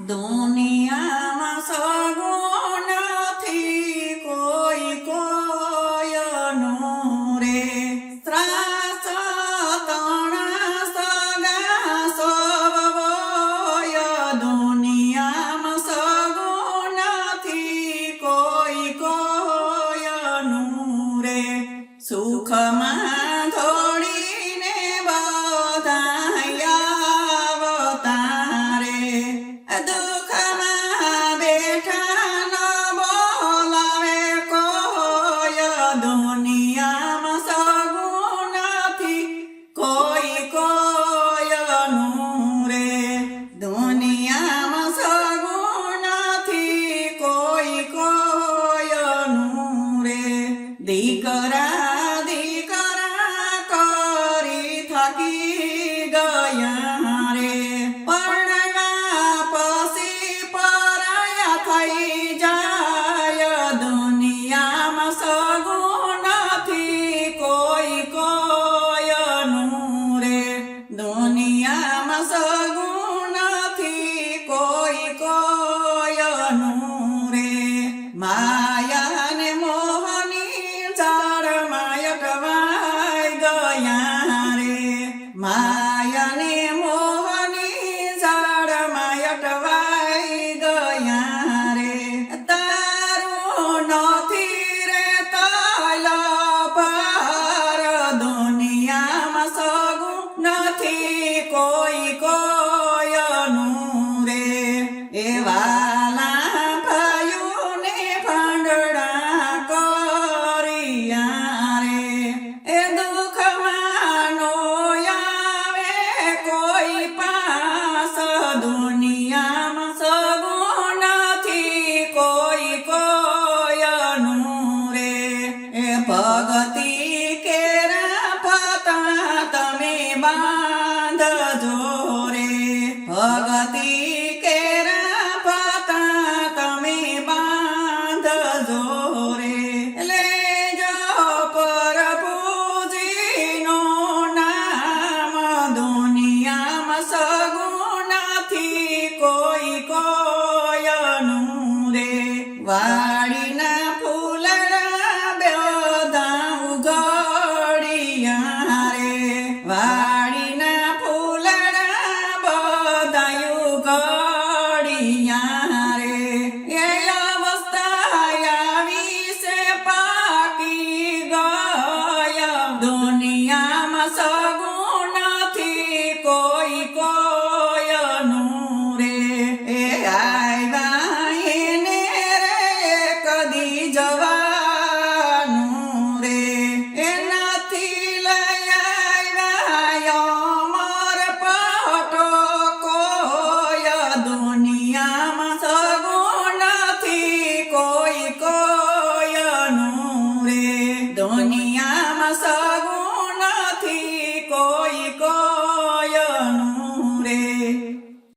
દુનિયામાં સગુણ નથી કોઈ કોયનું રે ત્રાસ તણા સગા સવય દુનિયામાં સગુણ નથી કોઈ કોયનું રે સુખમાં ધોડીને બધા આવતા રે દુઃખમાં બેઠા ન બોલાવે કોઈ દુનિયામાં સગુણ નથી કોઈ કોયનું રે દુનિયામાં સગુણ નથી કોઈ કોયનું રે દીકરા દીકરા કરી થકી ગયા રે પરણવા પછી પરાયા થઈ જાય દુનિયામાં સગુણ નથી કોઈ કોયનું રે દુનિયામાં સગુણ નથી કોઈ કોયનું રે માયા ને મોહની ઝાડમાં અટવાઈ ગયા રે માયા ને મોહની ઝાડમાં અટવાઈ ગયા રે તારું નથી રે તલ પર દુનિયામાં સગુણ નથી કોઈ કોયનું રે એવા ભાઈઓને ભાંડડા કર્યા રે એ દુઃખમાં નો આવે કોઈ પાસ દુનિયામાં સગુણ નથી કોઈ કોયનું રે એ ભગતિ કેરા ફતા તમે બાંધજો રે ભગતિ કેરા ફતા તમે બાંધજો રે લેજો પ્રભુજીનું નામ દુનિયામાં સગુણ નથી કોઈ કોયનું રે વાડીના ફૂલડા બધા ઉઘડિયા રે વાડીના ફૂલડા બધા ઉઘડિયા રે એ અવસ્થા આવી છે પાકી ગયા દુનિયામાં સગુણ નથી કોઈ કોયનું રે એ આવ્યા એને રે કદી જવાનું રે એ નથી લઈ આવ્યા અમર પટો કોઈ દુનિયામાં સગુણ નથી કોઈ કોયનું રે દુનિયા